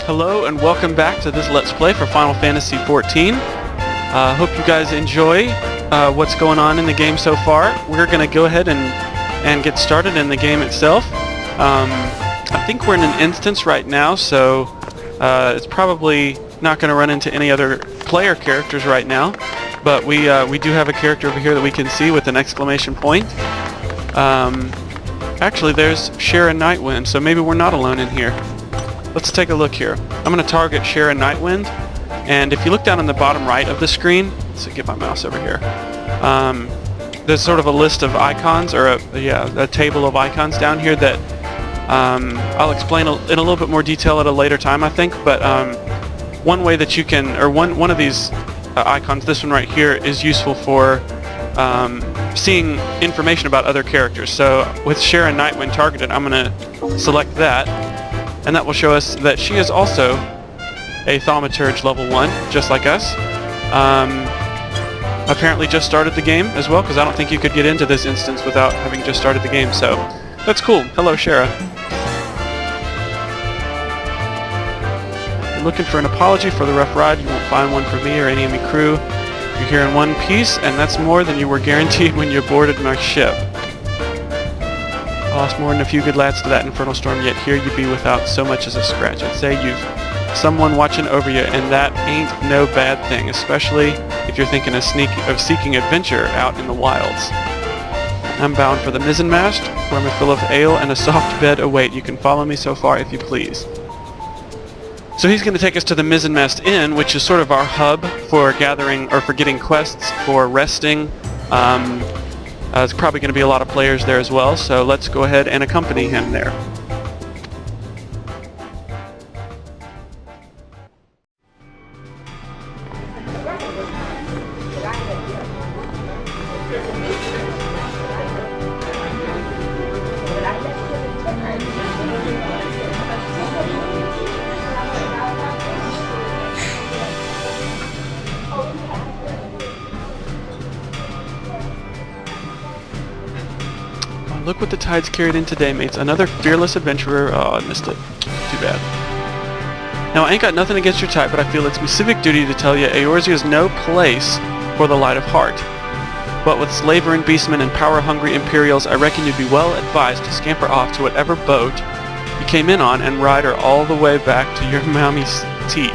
Hello and welcome back to this Let's Play for Final Fantasy XIV. Hope you guys enjoy what's going on in the game so far. We're going to go ahead and get started in the game itself. I think we're in an instance right now, so it's probably not going to run into any other player characters right now. But we do have a character over here that we can see with an exclamation point. Actually, there's Sharon Nightwind, so maybe we're not alone in here. Let's take a look here. I'm going to target Sharon Nightwind, and if you look down on the bottom right of the screen, let's get my mouse over here. There's sort of a list of icons, or a table of icons down here that I'll explain in a little bit more detail at a later time, I think. But one way that you can, or one of these icons, this one right here, is useful for seeing information about other characters. So with Sharon Nightwind targeted, I'm going to select that. And that will show us that she is also a Thaumaturge level 1, just like us. Apparently just started the game as well, because I don't think you could get into this instance without having just started the game, so that's cool. Hello, Shara. You're looking for an apology for the rough ride. You won't find one for me or any of my crew. You're here in one piece, and that's more than you were guaranteed when you boarded my ship. Lost more than a few good lads to that infernal storm, yet here you be without so much as a scratch. I'd say you've someone watching over you, and that ain't no bad thing, especially if you're thinking of seeking adventure out in the wilds. I'm bound for the Mizzenmast, where my fill of ale and a soft bed await. You can follow me so far if you please. So he's going to take us to the Mizzenmast Inn, which is sort of our hub for gathering, or for getting quests, for resting. There's probably going to be a lot of players there as well, so let's go ahead and accompany him there. Look what the tides carried in today, mates. Another fearless adventurer. Oh, I missed it. Too bad. Now, I ain't got nothing against your type, but I feel it's my civic duty to tell you Eorzea is no place for the light of heart. But with slavering beastmen and power-hungry Imperials, I reckon you'd be well advised to scamper off to whatever boat you came in on and ride her all the way back to your mommy's teat.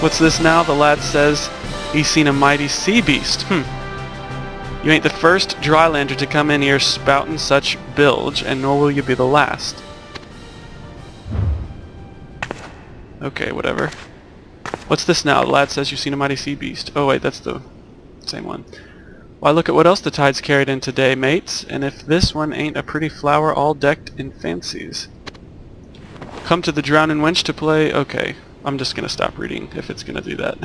What's this now? The lad says he's seen a mighty sea beast. You ain't the first drylander to come in here spouting such bilge, and nor will you be the last. Okay, whatever. What's this now? The lad says you've seen a mighty sea beast. Oh wait, that's the same one. Why, look at what else the tides carried in today, mates, and if this one ain't a pretty flower all decked in fancies. Come to the drowning wench to play. Okay, I'm just gonna stop reading if it's gonna do that.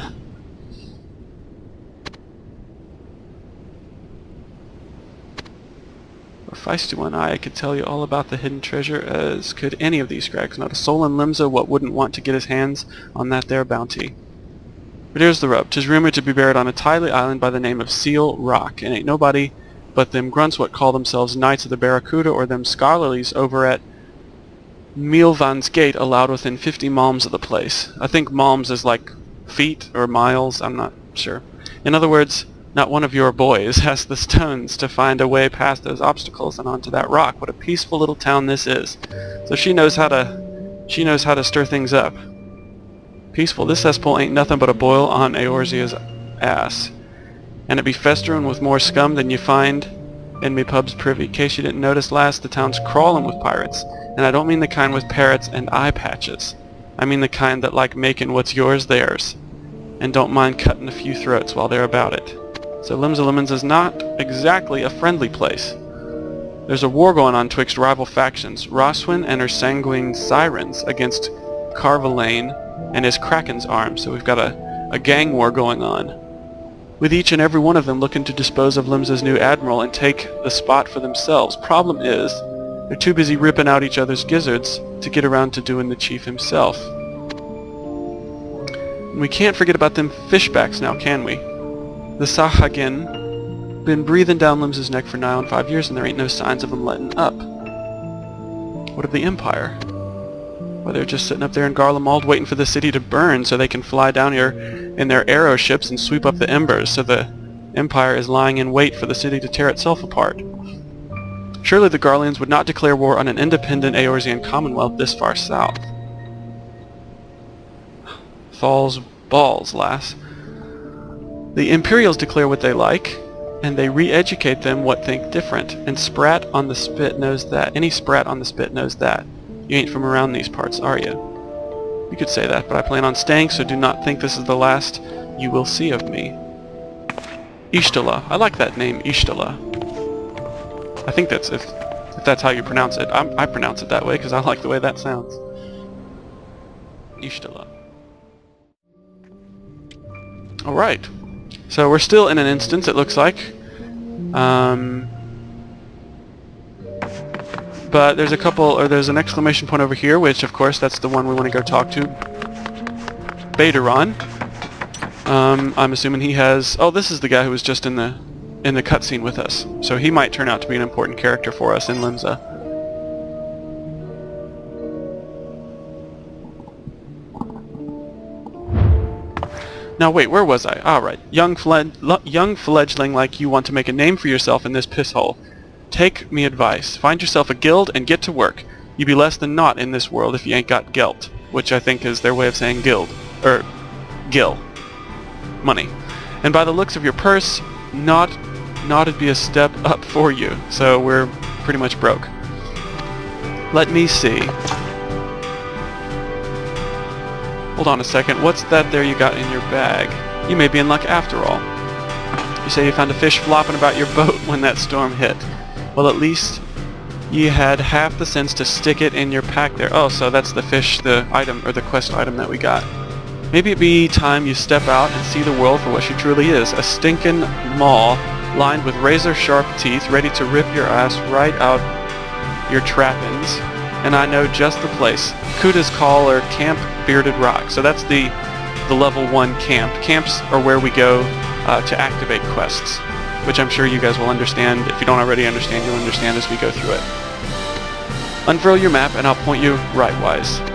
A feisty one, I could tell you all about the hidden treasure, as could any of these scrags. Not a soul in Limsa what wouldn't want to get his hands on that there bounty. But here's the rub. 'Tis rumored to be buried on a tidely island by the name of Seal Rock, and ain't nobody but them grunts what call themselves Knights of the Barracuda or them scholarlies over at Mielvan's Gate allowed within 50 malms of the place. I think malms is like feet or miles, I'm not sure. In other words, not one of your boys has the stones to find a way past those obstacles and onto that rock. What a peaceful little town this is. So she knows how to stir things up. Peaceful. This cesspool ain't nothing but a boil on Eorzea's ass. And it be festering with more scum than you find in me pub's privy. In case you didn't notice last, the town's crawling with pirates. And I don't mean the kind with parrots and eye patches. I mean the kind that like making what's yours theirs. And don't mind cutting a few throats while they're about it. So Limsa is not exactly a friendly place. There's a war going on twixt rival factions, Roswin and her sanguine sirens against Carvalane and his Kraken's arm, so we've got a gang war going on. With each and every one of them looking to dispose of Limsa's new admiral and take the spot for themselves. Problem is, they're too busy ripping out each other's gizzards to get around to doing the chief himself. And we can't forget about them fishbacks now, can we? The Sahagin been breathing down Limsa's neck for nigh on 5 years, and there ain't no signs of them letting up. What of the Empire? Or they're just sitting up there in Garlemald waiting for the city to burn so they can fly down here in their arrow ships and sweep up the embers, so the Empire is lying in wait for the city to tear itself apart. Surely the Garleans would not declare war on an independent Eorzean Commonwealth this far south. Falls balls, lass. The Imperials declare what they like, and they re-educate them what think different, and sprat on the spit knows that. Any sprat on the spit knows that. You ain't from around these parts, are you? You could say that, but I plan on staying, so do not think this is the last you will see of me. Ishtala. I like that name, Ishtala. I think that's if that's how you pronounce it. I pronounce it that way because I like the way that sounds. Ishtala. Alright. So we're still in an instance, it looks like. But there's a couple, or there's an exclamation point over here, which of course that's the one we want to go talk to. Baderon. I'm assuming he has... Oh, this is the guy who was just in the cutscene with us. So he might turn out to be an important character for us in Limsa. Now wait, where was I? Alright. Young fledgling like you want to make a name for yourself in this pisshole. Take me advice. Find yourself a guild and get to work. You be less than naught in this world if you ain't got gelt, which I think is their way of saying guild. Or gil. Money. And by the looks of your purse, naught'd be a step up for you, so we're pretty much broke. Let me see. Hold on a second, what's that there you got in your bag? You may be in luck after all. You say you found a fish flopping about your boat when that storm hit. Well, at least you had half the sense to stick it in your pack there. Oh, so that's the fish, the item, or the quest item that we got. Maybe it'd be time you step out and see the world for what she truly is. A stinking maw lined with razor-sharp teeth ready to rip your ass right out your trappings. And I know just the place. Kuda's Call, or Camp Bearded Rock. So that's the level 1 camp. Camps are where we go to activate quests, which I'm sure you guys will understand. If you don't already understand, you'll understand as we go through it. Unfurl your map and I'll point you rightwise.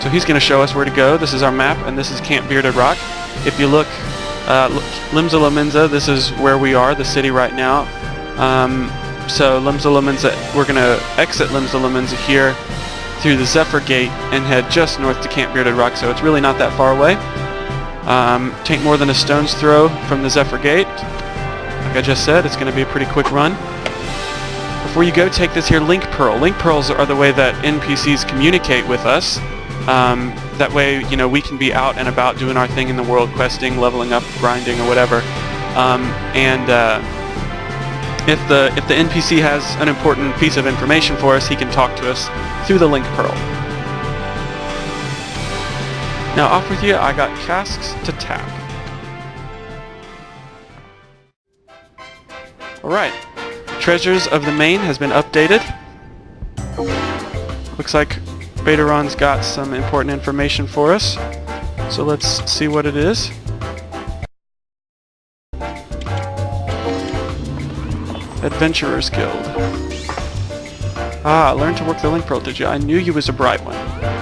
So he's going to show us where to go. This is our map, and this is Camp Bearded Rock. If you look, Limsa Lominsa, this is where we are, the city right now. So Limsa Lominsa, we're going to exit Limsa Lominsa here through the Zephyr Gate and head just north to Camp Bearded Rock, so it's really not that far away. Take more than a stone's throw from the Zephyr Gate. Like I just said, it's going to be a pretty quick run. Before you go, take this here Link Pearl. Link Pearls are the way that NPCs communicate with us. That way, you know, we can be out and about doing our thing in the world, questing, leveling up, grinding, or whatever. If the NPC has an important piece of information for us, he can talk to us through the Link Pearl. Now off with you, I got casks to tap. Alright, Treasures of the Main has been updated. Looks like Baderon's got some important information for us, so let's see what it is. Adventurers Guild. Ah, learn to work the Link Pearl, did you? I knew you was a bright one.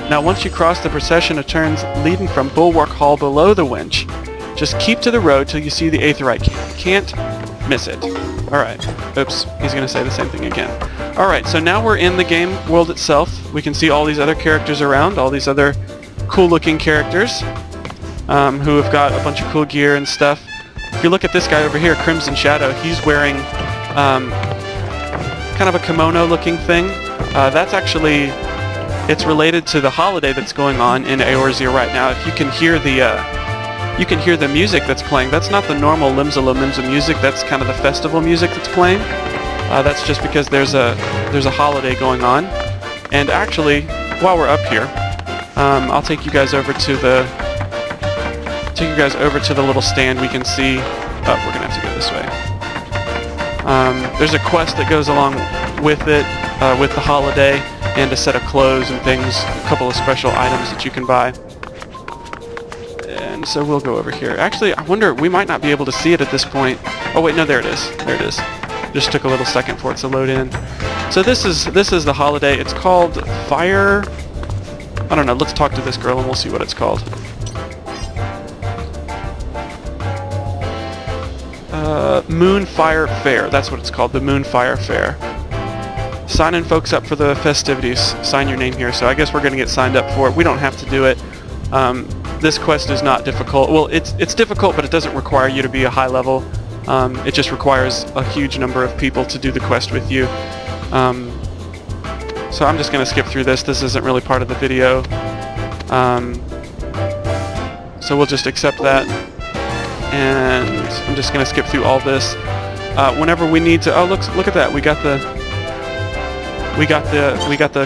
Now once you cross the procession of turns leading from Bulwark Hall below the winch, just keep to the road till you see the Aetheryte camp. Can't miss it. Alright. Oops, he's gonna say the same thing again. Alright, so now we're in the game world itself. We can see all these other characters around, all these other cool looking characters who have got a bunch of cool gear and stuff. If you look at this guy over here, Crimson Shadow, he's wearing kind of a kimono looking thing. That's actually, it's related to the holiday that's going on in Eorzea right now. If you can hear the music that's playing, that's not the normal Limsa Lominsa music, that's kind of the festival music that's playing. That's just because there's a holiday going on. And actually, while we're up here, I'll take you guys over to the little stand. We can see. Oh, we're gonna have to go this way. There's a quest that goes along with it, with the holiday, and a set of clothes and things, a couple of special items that you can buy. And so we'll go over here. Actually, I wonder, we might not be able to see it at this point. Oh wait, no, there it is. There it is. Just took a little second for it to load in. So this is the holiday. It's called Fire I don't know, let's talk to this girl and we'll see what it's called. Moonfire Faire, that's what it's called, the Moonfire Faire. Signing folks up for the festivities. Sign your name here, so I guess we're going to get signed up for it. We don't have to do it. This quest is not difficult. Well, it's difficult, but it doesn't require you to be a high level. It just requires a huge number of people to do the quest with you. So I'm just going to skip through this. This isn't really part of the video. So we'll just accept that. And I'm just going to skip through all this. Whenever we need to, oh look at that, we got the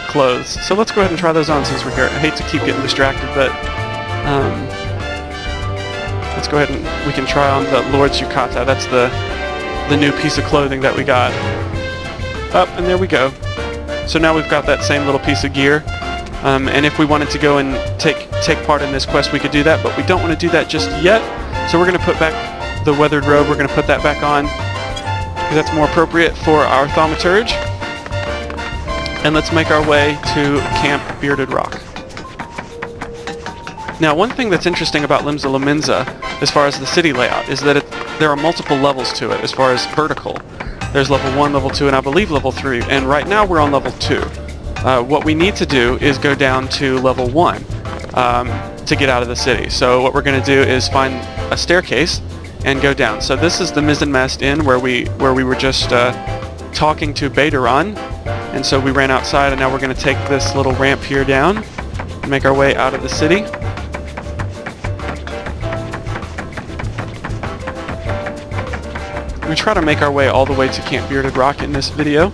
clothes. So let's go ahead and try those on since we're here. I hate to keep getting distracted, but let's go ahead and we can try on the Lord's Yukata. That's the new piece of clothing that we got. Up, and there we go. So now we've got that same little piece of gear. And if we wanted to go and take part in this quest, we could do that, but we don't want to do that just yet. So we're going to put back the weathered robe. We're going to put that back on because that's more appropriate for our thaumaturge. And let's make our way to Camp Bearded Rock. Now, one thing that's interesting about Limsa Lominsa, as far as the city layout, is that there are multiple levels to it as far as vertical. There's level 1, level 2, and I believe level 3, and right now we're on level 2. What we need to do is go down to level 1 to get out of the city. So what we're going to do is find a staircase and go down. So this is the Mizzenmast Inn where we were just talking to Baderon, and so we ran outside, and now we're going to take this little ramp here down and make our way out of the city. We try to make our way all the way to Camp Bearded Rock in this video.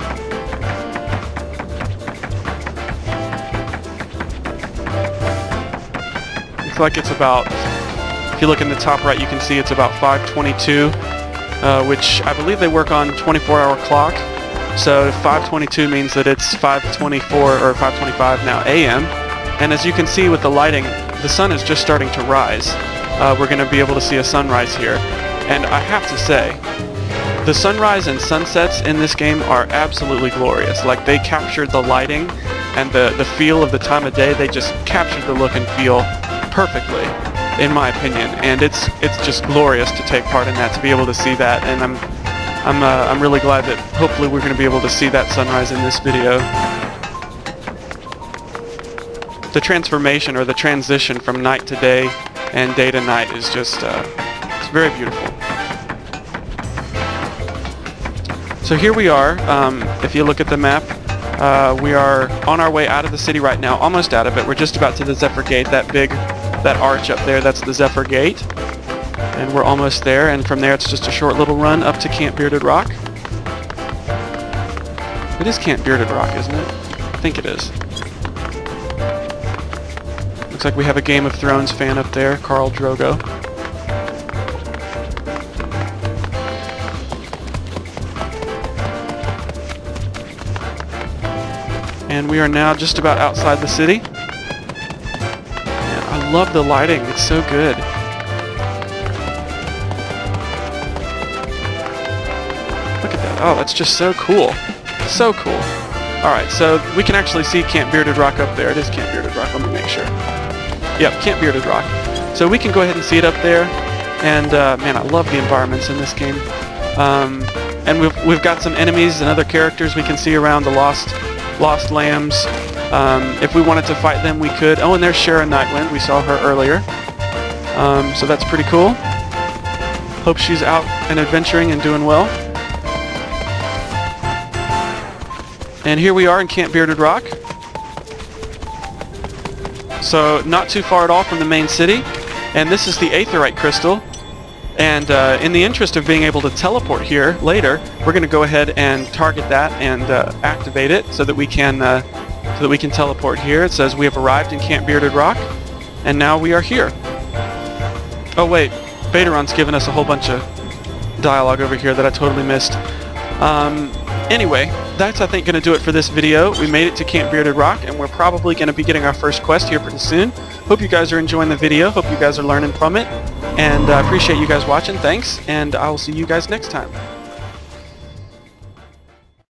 Looks like it's about, if you look in the top right, you can see it's about 5:22, which I believe they work on 24-hour clock. So 5:22 means that it's 5:24 or 5:25 now a.m. And as you can see with the lighting, the sun is just starting to rise. We're going to be able to see a sunrise here. And I have to say, the sunrise and sunsets in this game are absolutely glorious. Like, they captured the lighting and the feel of the time of day. They just captured the look and feel perfectly, in my opinion. And it's just glorious to take part in that, to be able to see that. And I'm really glad that hopefully we're going to be able to see that sunrise in this video. The transformation or the transition from night to day and day to night is just it's very beautiful. So here we are. If you look at the map, we are on our way out of the city right now, almost out of it. We're just about to the Zephyr Gate, that arch up there, that's the Zephyr Gate. And we're almost there, and from there it's just a short little run up to Camp Bearded Rock. It is Camp Bearded Rock, isn't it? I think it is. Looks like we have a Game of Thrones fan up there, Khal Drogo. And we are now just about outside the city. And I love the lighting, it's so good. Look at that, oh, that's just so cool. So cool. Alright, so we can actually see Camp Bearded Rock up there. It is Camp Bearded Rock, let me make sure. Yep, Camp Bearded Rock. So we can go ahead and see it up there. And man, I love the environments in this game. And we've got some enemies and other characters we can see around, the Lost Lambs. If we wanted to fight them, we could. Oh, and there's Shara Nightwind. We saw her earlier. So that's pretty cool. Hope she's out and adventuring and doing well. And here we are in Camp Bearded Rock. So not too far at all from the main city. And this is the Aetheryte crystal. And in the interest of being able to teleport here later, we're going to go ahead and target that and activate it so that we can teleport here. It says we have arrived in Camp Bearded Rock, and now we are here. Oh wait, Baderon's given us a whole bunch of dialogue over here that I totally missed. Anyway, that's I think going to do it for this video. We made it to Camp Bearded Rock, and we're probably going to be getting our first quest here pretty soon. Hope you guys are enjoying the video. Hope you guys are learning from it. And I appreciate you guys watching. Thanks, and I'll see you guys next time.